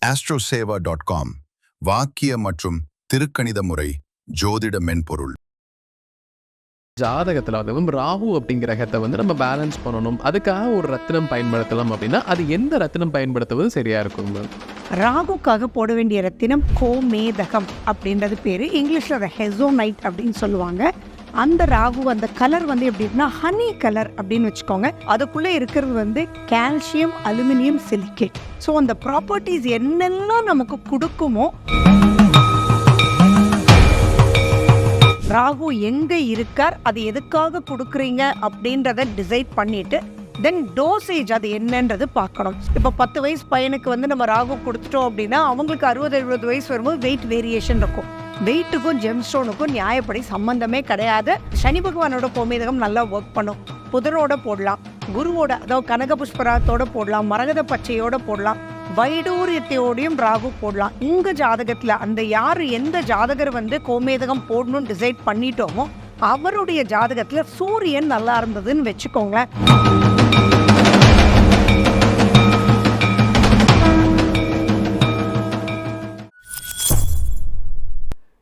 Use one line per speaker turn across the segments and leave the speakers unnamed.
astroseva.com வாக்கிய மற்றும் திருக்கணித முறை ஜோதிட மென்பொருள்.
ஜாதகத்தில் வந்து ராகு அப்படிங்கிற கிரகத்தை வந்து நம்ம பேலன்ஸ் பண்ணணும், அதுக்காக ஒரு ரத்தினம் பயன்படுத்தலாம் அப்படின்னா அது எந்த ரத்தினம் பயன்படுத்துவது சரியா இருக்கும்?
ராகுக்காக போட வேண்டிய ரத்தினம் கோமேதகம் அப்படின்றது பேர். இங்கிலீஷில் அதை ஹெசோனைட் அப்படின்னு சொல்லுவாங்க. அந்த ராகு அந்த கலர் வந்து எப்படின்னா ஹனி கலர் அப்படின்னு வச்சுக்கோங்க. அதுக்குள்ளே இருக்கிறது வந்து கால்சியம், அலுமினியம், சிலிக்கேட். ஸோ அந்த ப்ராப்பர்ட்டிஸ் என்னெல்லாம் நமக்கு கொடுக்குமோ, ராகு எங்கே இருக்கார், அது எதுக்காக கொடுக்குறீங்க அப்படின்றத டிசைட் பண்ணிட்டு தென் டோசேஜ் அது என்னன்றது பார்க்கணும். இப்போ 10 வயசு பையனுக்கு வந்து நம்ம ராகு கொடுத்துட்டோம் அப்படின்னா அவங்களுக்கு 60-70 வயசு வரும்போது வெயிட் வேரியேஷன் இருக்கும். வெயிட்டுக்கும் ஜெம்ஸ்டோனுக்கும் நியாயப்படி சம்பந்தமே கிடையாது. சனி பகவானோட கோமேதகம் நல்லா ஒர்க் பண்ணும். புதனோட போடலாம், குருவோட அதாவது கனக புஷ்பராத்தோட போடலாம், மரகத பச்சையோட போடலாம், வைடூரியத்தையோடையும் ராகு போடலாம். உங்க ஜாதகத்துல அந்த யாரு எந்த ஜாதகர் வந்து கோமேதகம் போடணும்னு டிசைட் பண்ணிட்டோமோ அவருடைய ஜாதகத்துல சூரியன் நல்லா இருந்ததுன்னு வச்சுக்கோங்களேன்.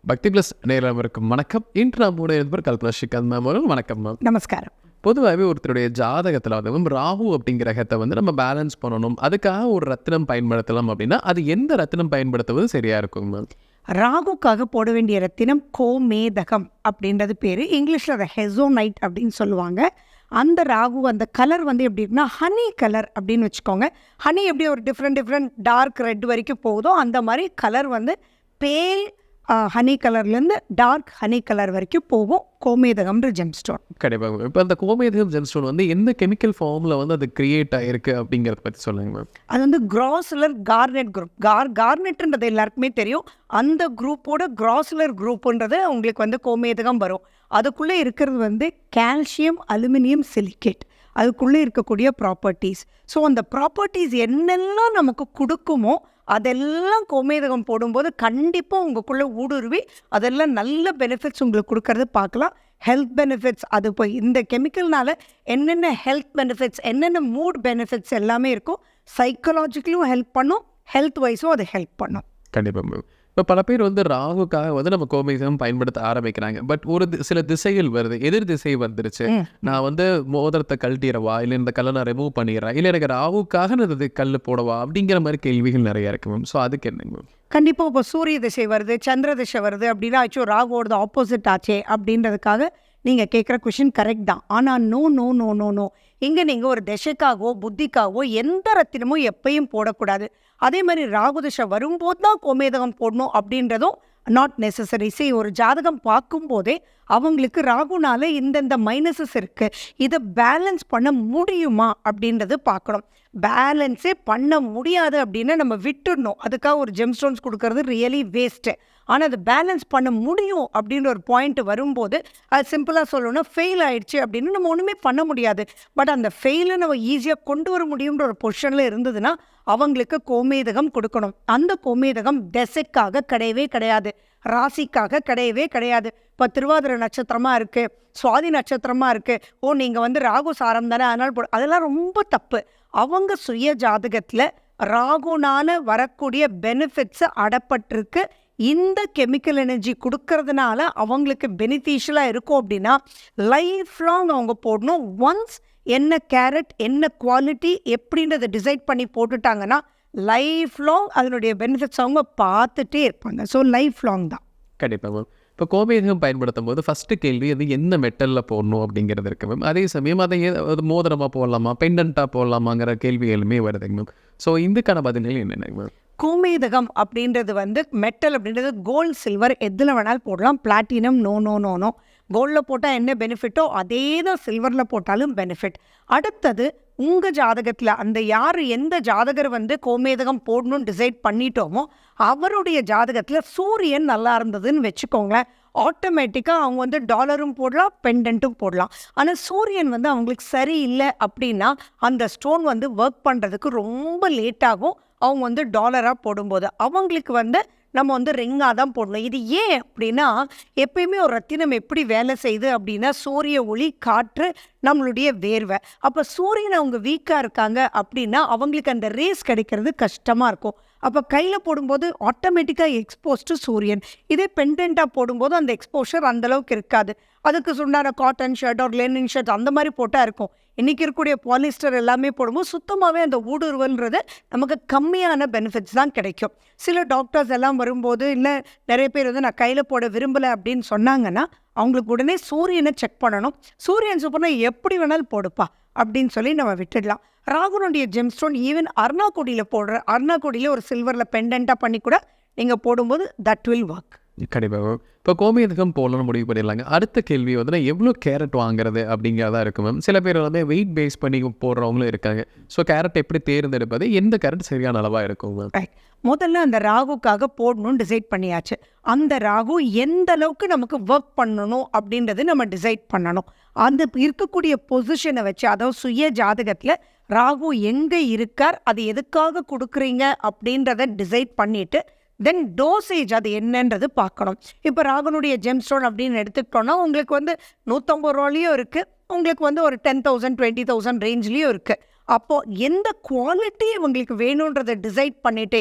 பக்தி பிளஸ் நேரவருக்கும் வணக்கம். இன்று நம்மோட இருப்பவர் கல்பனா ஸ்ரீகாந்த் மேம் அவர்கள். வணக்கம் மேம்.
நமஸ்காரம்.
பொதுவாகவே ஒருத்தருடைய ஜாதகத்தில் வந்து ராகு அப்படிங்கிற கிரகத்தை வந்து நம்ம பேலன்ஸ் பண்ணணும், அதுக்காக ஒரு ரத்தினம் பயன்படுத்தலாம் அப்படின்னா அது எந்த ரத்தினம் பயன்படுத்துவது சரியா இருக்கும் மேம்?
ராகுக்காக போட வேண்டிய ரத்தினம் கோமேதகம் அப்படின்றது பேர். இங்கிலீஷில் அதை ஹெசோனைட் அப்படின்னு சொல்லுவாங்க. அந்த ராகு அந்த கலர் வந்து எப்படின்னா ஹனி கலர் அப்படின்னு வச்சுக்கோங்க. ஹனி எப்படி ஒரு டிஃப்ரெண்ட் டார்க் ரெட் வரைக்கும் போகுதோ அந்த மாதிரி கலர் வந்து பேல் ஹனி கலர்லேருந்து டார்க் ஹனி கலர் வரைக்கும் போகும் கோமேதகம்ன்ற ஜெம்ஸ்டோன்.
கண்டிப்பாக. இப்போ அந்த கோமேதகம் ஜெம்ஸ்டோன் வந்து எந்த கெமிக்கல் ஃபார்மில் வந்து அது கிரியேட் ஆகிருக்கு அப்படிங்கிறத பற்றி சொல்லுங்க மேம்.
அது வந்து கிராசுலர் கார்னெட் குரூப். கார்னெட்ன்றது எல்லாருக்குமே தெரியும். அந்த குரூப்போட கிராசுலர் குரூப்புன்றது உங்களுக்கு வந்து கோமேதகம் வரும். அதுக்குள்ளே இருக்கிறது வந்து கால்சியம், அலுமினியம், சிலிக்கேட். அதுக்குள்ளே இருக்கக்கூடிய ப்ராப்பர்ட்டிஸ். ஸோ அந்த ப்ராப்பர்ட்டிஸ் என்னெல்லாம் நமக்கு கொடுக்குமோ அதெல்லாம் கோமேதகம் போடும்போது கண்டிப்பாக உங்களுக்குள்ளே ஊடுருவி அதெல்லாம் நல்ல பெனிஃபிட்ஸ் உங்களுக்கு கொடுக்கறது பார்க்கலாம். ஹெல்த் பெனிஃபிட்ஸ், அது இப்போ இந்த கெமிக்கல்னால என்னென்ன ஹெல்த் பெனிஃபிட்ஸ், என்னென்ன மூட் பெனிஃபிட்ஸ் எல்லாமே இருக்கும். சைக்கலாஜிக்கலும் ஹெல்ப் பண்ணும், ஹெல்த் வைஸும் அது ஹெல்ப் பண்ணும்.
கண்டிப்பாக மேம். இப்போ பல பேர் வந்து ராகுக்காக வந்து நம்ம கோமேதகம் பயன்படுத்த ஆரம்பிக்கிறாங்க. பட் ஒரு சில திசைகள் வருது, எதிர் திசை வந்துருச்சு, நான் வந்து மோதிரத்தை கழட்டிடவா, இல்லை இந்த கல்லை நான் ரிமூவ் பண்ணிடுறேன், இல்லை எனக்கு ராகுக்காக நான் இது கல் போடவா அப்படிங்கிற மாதிரி கேள்விகள் நிறையா இருக்கு மேம். ஸோ அதுக்கு என்னங்க மேம்?
கண்டிப்பாக இப்போ சூரிய திசை வருது, சந்திர திசை வருது அப்படின்னா ஆச்சு ராகுவோட ஆப்போசிட் ஆச்சே அப்படின்றதுக்காக நீங்கள் கேட்குற கொஷின் கரெக்ட் தான். ஆனால் no no no no no இங்கே நீங்கள் ஒரு திசைக்காகவோ புத்திக்காகவோ எந்த ரத்தினமும் எப்பயும் போடக்கூடாது. அதே மாதிரி ராகு திசை வரும்போது தான் கோமேதகம் போடணும் அப்படின்றதும் நாட் நெசசரி. ஒரு ஜாதகம் பார்க்கும்போதே அவங்களுக்கு ராகுனால இந்தந்த மைனஸஸ் இருக்குது, இதை பேலன்ஸ் பண்ண முடியுமா அப்படின்றது பார்க்கணும். பேலன்ஸே பண்ண முடியாது அப்படின்னா நம்ம விட்டுடணும். அதுக்காக ஒரு ஜெம்ஸ்டோன்ஸ் கொடுக்கறது ரியலி வேஸ்ட்டு. ஆனால் அது பேலன்ஸ் பண்ண முடியும் அப்படின்ற ஒரு பாயிண்ட் வரும்போது அது சிம்பிளாக சொல்லணும்னா ஃபெயில் ஆயிடுச்சு அப்படின்னு நம்ம ஒன்றுமே பண்ண முடியாது. பட் அந்த ஃபெயிலை நம்ம ஈஸியாக கொண்டு வர முடியுன்ற ஒரு பொசிஷனில் இருந்ததுன்னா அவங்களுக்கு கோமேதகம் கொடுக்கணும். அந்த கோமேதகம் திசைக்காக கிடையவே கிடையாது, ராசிக்காக கிடையவே கிடையாது. இப்போ திருவாதிரை நட்சத்திரமாக இருக்குது, சுவாதி நட்சத்திரமாக இருக்குது, நீங்கள் வந்து ராகு சாரம் தானே அதனால் அதெல்லாம் ரொம்ப தப்பு. அவங்க சுய ஜாதகத்தில் ராகுனால வரக்கூடிய பெனிஃபிட்ஸை அடப்பட்டிருக்கு. இந்த கெமிக்கல் எனர்ஜி கொடுக்கறதுனால அவங்களுக்கு பெனிஃபிஷியலாக இருக்கும் அப்படின்னா லைஃப் லாங் அவங்க போடணும். ஒன்ஸ் என்ன கேரட், என்ன குவாலிட்டி எப்படின்றத டிசைட் பண்ணி போட்டுட்டாங்கன்னா லைஃப் லாங் அதனுடைய பெனிஃபிட்ஸ் அவங்க பார்த்துட்டே இருப்பாங்க. ஸோ லைஃப் லாங் தான்.
கண்டிப்பாக மேம். இப்போ கோமேதகம் பயன்படுத்தும் போது ஃபஸ்ட்டு கேள்வி அது என்ன மெட்டலில் போடணும் அப்படிங்கிறது இருக்குது மேம். அதே சமயம் அதை மோதிரமாக போடலாமா, பெண்டண்ட்டாக போடலாமாங்கிற கேள்விகளுமே வருதுங்க மேம். ஸோ இதுக்கான பதில்கள் என்னென்ன மேம்?
கோமேதகம் அப்படின்றது வந்து மெட்டல் அப்படின்றது கோல்டு, சில்வர் எதில் வேணாலும் போடலாம். Platinum no no no no. கோல்டில் போட்டால் என்ன பெனிஃபிட்டோ அதே தான் சில்வரில் போட்டாலும் பெனிஃபிட். அடுத்தது உங்கள் ஜாதகத்தில் அந்த யார் எந்த ஜாதகர் வந்து கோமேதகம் போடணும்னு டிசைட் பண்ணிட்டோமோ அவருடைய ஜாதகத்தில் சூரியன் நல்லா இருந்ததுன்னு வச்சுக்கோங்களேன். ஆட்டோமேட்டிக்காக அவங்க வந்து டாலரும் போடலாம், பெண்டன்ட்டும் போடலாம். ஆனால் சூரியன் வந்து அவங்களுக்கு சரியில்லை அப்படின்னா அந்த ஸ்டோன் வந்து ஒர்க் பண்ணுறதுக்கு ரொம்ப லேட் ஆகும். அவங்க வந்து டாலராக போடும்போது அவங்களுக்கு வந்து நம்ம வந்து ரிங்காக தான் போடணும். இது ஏன் அப்படின்னா, எப்பயுமே ஒரு ரத்தினம் எப்படி வேலை செய்யுது அப்படின்னா, சூரிய ஒளி, காற்று, நம்மளுடைய வேர்வை. அப்போ சூரியன் அவங்க வீக்காக இருக்காங்க அப்படின்னா அவங்களுக்கு அந்த ரேஸ் கிடைக்கிறது கஷ்டமாக இருக்கும். அப்போ கையில் போடும்போது ஆட்டோமேட்டிக்காக எக்ஸ்போஸ் டு சூரியன். இதே பெண்டென்ட்டாக போடும்போது அந்த எக்ஸ்போஷர் அந்தளவுக்கு இருக்காது. அதுக்கு உண்டான காட்டன் ஷர்ட் ஒரு லெனின் ஷர்ட் அந்த மாதிரி போட்டால் இருக்கும். இன்றைக்கி இருக்கக்கூடிய பாலிஸ்டர் எல்லாமே போடும்போது சுத்தமாகவே அந்த ஊடுருவல்ன்றது நமக்கு கம்மியான பெனிஃபிட்ஸ் தான் கிடைக்கும். சில டாக்டர்ஸ் எல்லாம் வரும்போது, இல்லை நிறைய பேர் வந்து நான் கையில் போட விரும்பலை அப்படின்னு சொன்னாங்கன்னா அவங்களுக்கு உடனே சூரியனை செக் பண்ணணும். சூரியன் சூப்பர்னா எப்படி வேணாலும் போடுப்பா அப்படின்னு சொல்லி நம்ம விட்டுடலாம். ராகுனுடைய ஜெம்ஸ்டோன் ஈவன் அருணாக்குடியில் போடுற அருணாக்குடியில் ஒரு சில்வரில் பெண்டென்ட்டாக பண்ணி கூட நீங்கள் போடும்போது தட் வில் ஒர்க்.
கண்டிப்பாக. இப்போ கோமேதகம் போடணும்னு முடிவு பண்ணிடலாங்க. அடுத்த கேள்வி வந்து நான் எவ்வளோ கேரட் வாங்குறது அப்படிங்கிறதா இருக்கும் மேம். சில பேர் வந்து வெயிட் பேஸ் பண்ணி போடுறவங்களும் இருக்காங்க. ஸோ கேரட் எப்படி தேர்ந்தெடுப்பது, எந்த கேரட் சரியான அளவாக இருக்கும் மேம்?
ரைட். முதல்ல அந்த ராகுக்காக போடணும்னு டிசைட் பண்ணியாச்சு. அந்த ராகு எந்த அளவுக்கு நமக்கு ஒர்க் பண்ணணும் அப்படின்றது நம்ம டிசைட் பண்ணணும். அந்த இருக்கக்கூடிய பொசிஷனை வச்சு, அதாவது சுய ஜாதகத்தில் ராகு எங்கே இருக்கார், அது எதுக்காக கொடுக்குறீங்க அப்படின்றத டிசைட் பண்ணிவிட்டு தென் டோசேஜ் அது என்னன்றது பார்க்கணும். இப்போ ராகுனுடைய ஜெம்ஸ்டோன் அப்படின்னு எடுத்துக்கிட்டோன்னா உங்களுக்கு வந்து 150 ரூபாலையும் இருக்குது, உங்களுக்கு வந்து ஒரு 10,000 20,000 ரேஞ்ச்லேயும் இருக்குது. அப்போது எந்த குவாலிட்டி உங்களுக்கு வேணுன்றதை டிசைட் பண்ணிவிட்டு,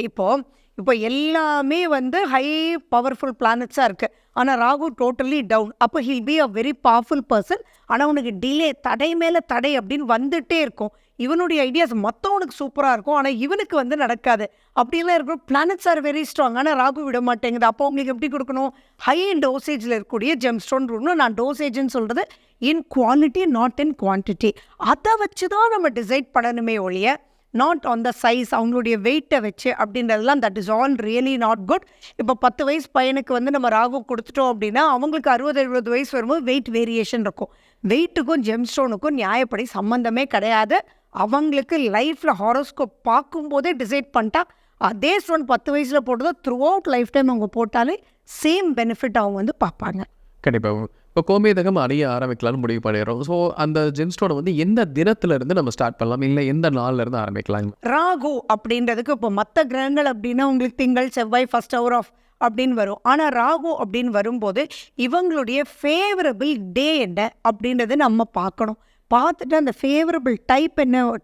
இப்போ எல்லாமே வந்து ஹை பவர்ஃபுல் பிளானட்ஸாக இருக்குது. ஆனால் ராகு டோட்டலி டவுன். அப்போ he'll be a very powerful person. ஆனால் உனக்கு டிலே, தடை மேலே தடை அப்படின்னு வந்துகிட்டே இருக்கும். இவனுடைய ஐடியாஸ் மற்றவனுக்கு சூப்பராக இருக்கும், ஆனால் இவனுக்கு வந்து நடக்காது. அப்படிலாம் இருக்கும். பிளானட்ஸ் ஆர் வெரி ஸ்ட்ராங், ஆனால் ராகு விட மாட்டேங்குது. அப்போ உங்களுக்கு எப்படி கொடுக்கணும்? ஹை டோசேஜில் இருக்கக்கூடிய ஜெம்ஸ்டோன் இருக்கணும். நான் டோசேஜ்னு சொல்கிறது இன் குவாலிட்டி நாட் இன் குவான்டிட்டி. அதை வச்சு தான் நம்ம டிசைட் பண்ணணுமே ஒழிய நாட் ஆன் த சைஸ், அவங்களுடைய வெயிட்டை வச்சு அப்படின்றதெல்லாம் that is all really not good. இப்போ 10 வயசு பையனுக்கு வந்து நம்ம ராகு கொடுத்துட்டோம் அப்படின்னா அவங்களுக்கு 60-70 வயசு வரும்போது வெயிட் வேரியேஷன் இருக்கும். வெயிட்டுக்கும் ஜெம்ஸ்டோனுக்கும் நியாயப்படி சம்மந்தமே கிடையாது. அவங்களுக்கு லைஃப்பில் ஹாரோஸ்கோப் பார்க்கும்போதே டிசைட் பண்ணிட்டா அதே ஸ்டோன் 10 வயசில் போட்டதோ த்ரூ அவுட் லைஃப் டைம் அவங்க போட்டாலே சேம் பெனிஃபிட் அவங்க வந்து பார்ப்பாங்க.
கண்டிப்பாக. இப்போ கோமேதகம் அணிய ஆரம்பிக்கலாம்னு முடிவு பண்ணிடுறோம். ஸோ அந்த ஜெம்ஸ்டோனை வந்து எந்த தினத்திலிருந்து நம்ம ஸ்டார்ட் பண்ணலாம், இல்லை எந்த நாள்லேருந்து ஆரம்பிக்கலாம்?
ராகு அப்படின்றதுக்கு இப்போ மற்ற கிரகங்கள் அப்படின்னா உங்களுக்கு திங்கள் செவ்வாய் ஃபர்ஸ்ட் ஹவர் ஆஃப் அப்படின்னு வரும். ஆனால் ராகு அப்படின்னு வரும்போது இவங்களுடைய ஃபேவரபிள் டே என்ன அப்படின்றத நம்ம பார்க்கணும். பார்த்துட்டு அந்த ஃபேவரபிள்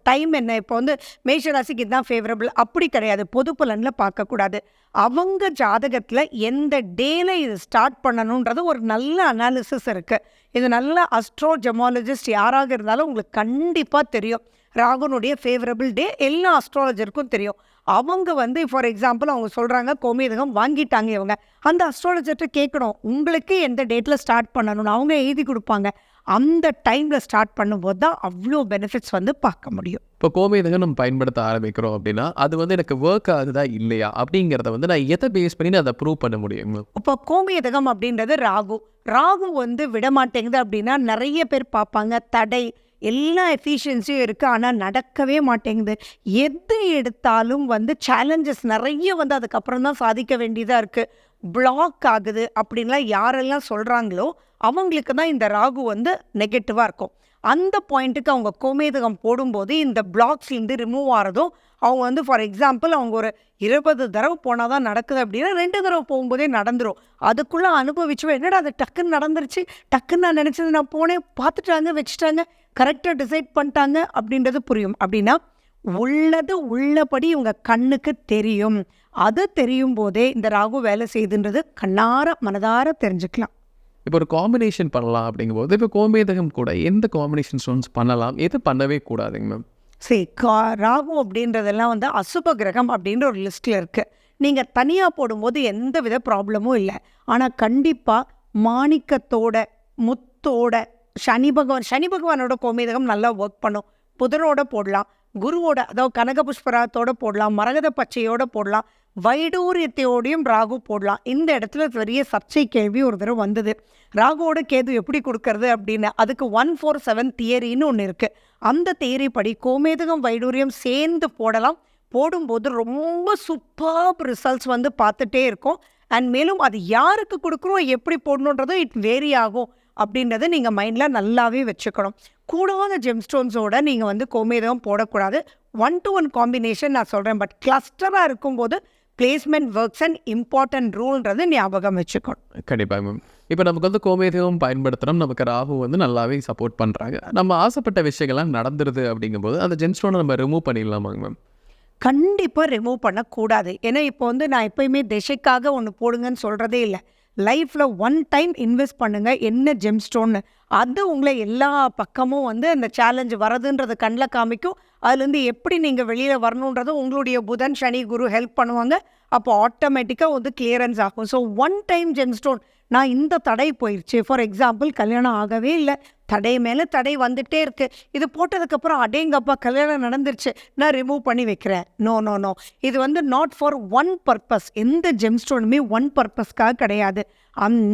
டைம் என்ன. இப்போ வந்து மேஷராசிக்கு இதுதான் ஃபேவரபிள் அப்படி கிடையாது. பொது பலனில் பார்க்கக்கூடாது. அவங்க ஜாதகத்தில் எந்த டேல இது ஸ்டார்ட் பண்ணணுன்றது ஒரு நல்ல அனாலிசிஸ் இருக்குது. இது நல்ல அஸ்ட்ரோஜெமாலஜிஸ்ட் யாராக இருந்தாலும் உங்களுக்கு கண்டிப்பாக தெரியும். ராகுனுடைய ஃபேவரபிள் டே எல்லா அஸ்ட்ராலஜருக்கும் தெரியும். அவங்க வந்து ஃபார் எக்ஸாம்பிள் அவங்க சொல்கிறாங்க கோமேதகம் வாங்கிட்டாங்க, இவங்க அந்த அஸ்ட்ராலஜர்கிட்ட கேட்கணும் உங்களுக்கு எந்த டேட்டில் ஸ்டார்ட் பண்ணணும்னு. அவங்க எழுதி கொடுப்பாங்க. அந்த டைமில் ஸ்டார்ட் பண்ணும்போது தான் அவ்வளோ பெனிஃபிட்ஸ் வந்து பார்க்க முடியும்.
இப்போ கோமேதகம் நம்ம பயன்படுத்த ஆரம்பிக்கிறோம் அப்படின்னா அது வந்து எனக்கு ஒர்க் ஆகுதா இல்லையா அப்படிங்கிறத வந்து நான் எதை பேஸ் பண்ணி நான் அதை ப்ரூவ் பண்ண முடியும்?
இப்போ கோமேதகம் அப்படின்றது ராகு வந்து விடமாட்டேங்குது அப்படின்னா நிறைய பேர் பார்ப்பாங்க. தடை எல்லா எஃபிஷியன்சியும் இருக்குது, ஆனால் நடக்கவே மாட்டேங்குது. எது எடுத்தாலும் வந்து சேலஞ்சஸ் நிறைய வந்து அதுக்கப்புறம் தான் சாதிக்க வேண்டியதாக இருக்குது. பிளாக் ஆகுது அப்படின்லாம் யாரெல்லாம் சொல்கிறாங்களோ அவங்களுக்கு தான் இந்த ராகு வந்து நெகட்டிவாக இருக்கும். அந்த பாயிண்ட்டுக்கு அவங்க கோமேதகம் போடும்போது இந்த பிளாக்ஸ்லேருந்து ரிமூவ் ஆகிறதும், அவங்க வந்து ஃபார் எக்ஸாம்பிள் அவங்க ஒரு 20 தடவை போனால் தான் நடக்குது அப்படின்னா 2 தடவை போகும்போதே நடந்துடும். அதுக்குள்ளே அனுபவிச்சுவேன், என்னடா அது டக்குன்னு நடந்துருச்சு, டக்குன்னு நான் நினச்சது நான் போனேன், பார்த்துட்டாங்க, வச்சுட்டாங்க, கரெக்டாக டிசைட் பண்ணிட்டாங்க அப்படின்றது புரியும். அப்படின்னா உள்ளது உள்ளபடி இவங்க கண்ணுக்கு தெரியும். அது தெரியும் போதே இந்த ராகு வேலை செய்யுதுன்றது கண்ணார மனதார தெரிஞ்சுக்கலாம்.
இப்போ ஒரு காம்பினேஷன் பண்ணலாம் அப்படிங்கும்போது இப்போ கோமேதகம் கூட எந்த காம்பினேஷன் ஸ்டோன்ஸ் பண்ணலாம், எது பண்ணவே கூடாதுங்க மேம்?
சரி, ராகு அப்படின்றதெல்லாம் வந்து அசுப கிரகம் அப்படின்ற ஒரு லிஸ்ட்டில் இருக்குது. நீங்கள் தனியாக போடும்போது எந்த வித ப்ராப்ளமும் இல்லை. ஆனால் கண்டிப்பாக மாணிக்கத்தோட முத்தோட சனி பகவானோட கோமேதகம் நல்லா ஒர்க் பண்ணும். புதனோட போடலாம், குருவோட அதாவது கனக புஷ்பராத்தோட போடலாம், மரகத பச்சையோட போடலாம், வைடூரியத்தையோடையும் ராகு போடலாம். இந்த இடத்துல பெரிய சர்ச்சை கேள்வி ஒரு தடவை வந்தது, ராகுவோட கேது எப்படி கொடுக்கறது அப்படின்னு. அதுக்கு 147 தியரின்னு ஒன்று இருக்குது. அந்த தியரி படி கோமேதகம் வைடூரியம் சேர்ந்து போடலாம். போடும்போது ரொம்ப சூப்பர் ரிசல்ட்ஸ் வந்து பார்த்துட்டே இருக்கும். அண்ட் மேலும் அது யாருக்கு கொடுக்குறோம் எப்படி போடணுன்றதும் இட் வேரி ஆகும் அப்படின்றத நீங்கள் மைண்டில் நல்லாவே வச்சுக்கணும். கூடாத ஜெம்ஸ்டோன்ஸோட நீங்கள் வந்து கோமேதகம் போடக்கூடாது. 1-to-1 காம்பினேஷன் நான் சொல்கிறேன். பட் கிளஸ்டராக இருக்கும்போது பிளேஸ்மெண்ட் ஒர்க்ஸ் அண்ட் இம்பார்ட்டன்ட் ரூல்ன்றது ஞாபகம் வச்சுக்கணும்.
கண்டிப்பாக மேம். இப்போ நமக்கு வந்து கோமேதகம் பயன்படுத்துகிறோம், நமக்கு ராகு வந்து நல்லாவே சப்போர்ட் பண்ணுறாங்க. நம்ம ஆசைப்பட்ட விஷயங்கள்லாம் நடந்துருது அப்படிங்கும்போது அந்த ஜெம்ஸ்டோனை நம்ம ரிமூவ் பண்ணிடலாமாங்க மேம்?
கண்டிப்பாக ரிமூவ் பண்ணக்கூடாது. ஏன்னா இப்போ வந்து நான் எப்பயுமே திசைக்காக ஒன்று போடுங்கன்னு சொல்கிறதே இல்லை. லைஃப்பில் ஒன் டைம் இன்வெஸ்ட் பண்ணுங்கள் என்ன ஜெம்ஸ்டோன்னு. அது உங்களை எல்லா பக்கமும் வந்து அந்த சேலஞ்சு வரதுன்றது கண்ணில் காமிக்கும். அதுலேருந்து எப்படி நீங்கள் வெளியில் வரணுன்றது உங்களுடைய புதன், சனி, குரு ஹெல்ப் பண்ணுவாங்க. அப்போ ஆட்டோமேட்டிக்காக வந்து கிளியரன்ஸ் ஆகும். ஸோ ஒன் டைம் ஜெம்ஸ்டோன், நான் இந்த தடை போயிடுச்சு, ஃபார் எக்ஸாம்பிள் கல்யாணம் ஆகவே இல்லை, தடை மேலே தடை வந்துகிட்டே இருக்குது, இது போட்டதுக்கப்புறம் அடேங்கப்பா கல்யாணம் நடந்துருச்சு, நான் ரிமூவ் பண்ணி வைக்கிறேன். நோ நோ நோ, இது வந்து நாட் ஃபார் ஒன் பர்பஸ். எந்த ஜெம்ஸ்டோனுமே ஒன் பர்பஸ்க்காக கிடையாது.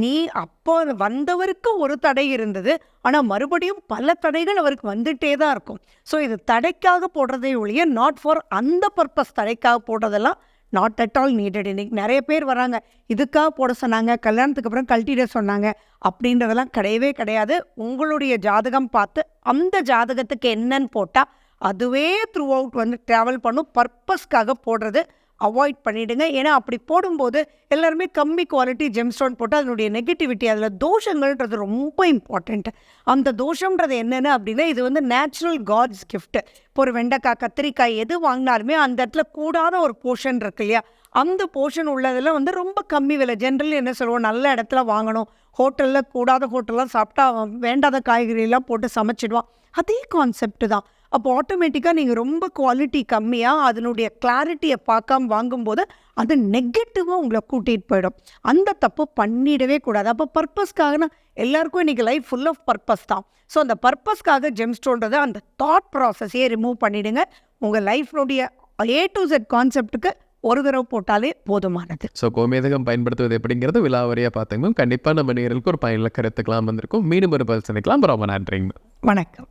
நீ அப்போ வந்தவருக்கு ஒரு தடை இருந்தது, ஆனால் மறுபடியும் பல தடைகள் அவருக்கு வந்துட்டே தான் இருக்கும். ஸோ இது தடைக்காக போடுறதே ஒழிய நாட் ஃபார் அந்த பர்பஸ் தடைக்காக போடுறதெல்லாம் நாட் அட் ஆல் நீடட். இன்னைக்கு நிறைய பேர் வராங்க, இதுக்காக போட சொன்னாங்க, கல்யாணத்துக்கு அப்புறம் கழட்டிட சொன்னாங்க அப்படின்றதெல்லாம் கிடையவே கிடையாது. உங்களுடைய ஜாதகம் பார்த்து அந்த ஜாதகத்துக்கு என்னன்னு போட்டால் அதுவே த்ரூ அவுட் வந்து ட்ராவல் பண்ணும். பர்பஸ்க்காக போடுறது அவாய்ட் பண்ணிவிடுங்க. ஏன்னா அப்படி போடும்போது எல்லாருமே கம்மி குவாலிட்டி ஜெம்ஸ்டோன் போட்டு அதனுடைய நெகட்டிவிட்டி, அதில் தோஷங்கள்ன்றது ரொம்ப இம்பார்ட்டண்ட். அந்த தோஷம்ன்றது என்னென்னு அப்படின்னா, இது வந்து நேச்சுரல் காட்ஸ் கிஃப்ட். இப்போ ஒரு வெண்டைக்காய், கத்திரிக்காய் எது வாங்கினாலுமே அந்த இடத்துல கூடாத ஒரு போர்ஷன் இருக்கு இல்லையா, அந்த போர்ஷன் உள்ளதில் வந்து ரொம்ப கம்மி விலை. ஜென்ரலி என்ன சொல்லுவோம், நல்ல இடத்துல வாங்கணும், ஹோட்டலில் கூடாத ஹோட்டல்லாம் சாப்பிட்டா வேண்டாத காய்கறியெல்லாம் போட்டு சமைச்சிடுவான். அதே கான்செப்ட் தான். அப்போ ஆட்டோமேட்டிக்காக நீங்கள் ரொம்ப குவாலிட்டி கம்மியாக அதனுடைய கிளாரிட்டியை பார்க்காம வாங்கும்போது அது நெகட்டிவாக உங்களை கூட்டிகிட்டு போயிடும். அந்த தப்பு பண்ணிடவே கூடாது. அப்போ பர்பஸ்க்காகனா எல்லாருக்கும் இன்றைக்கி லைஃப் ஃபுல் ஆஃப் பர்பஸ் தான். ஸோ அந்த பர்பஸ்க்காக ஜெம்ஸ்டோன்றதை அந்த தாட் ப்ராசஸையே ரிமூவ் பண்ணிவிடுங்க. உங்கள் லைஃப்னுடைய A to Z கான்செப்டுக்கு ஒரு தடவை போட்டாலே போதுமானது.
ஸோ கோமேதகம் பயன்படுத்துவது எப்படிங்கிறது விலாவரியாக பார்த்தீங்க. கண்டிப்பாக நம்ம நேயர்களுக்கு ஒரு பயனுள்ள கருத்துக்கலாம் வந்திருக்கும். மீண்டும் ஒரு பதில் சந்திக்கலாம். ரொம்ப நன்றிங்க.
வணக்கம்.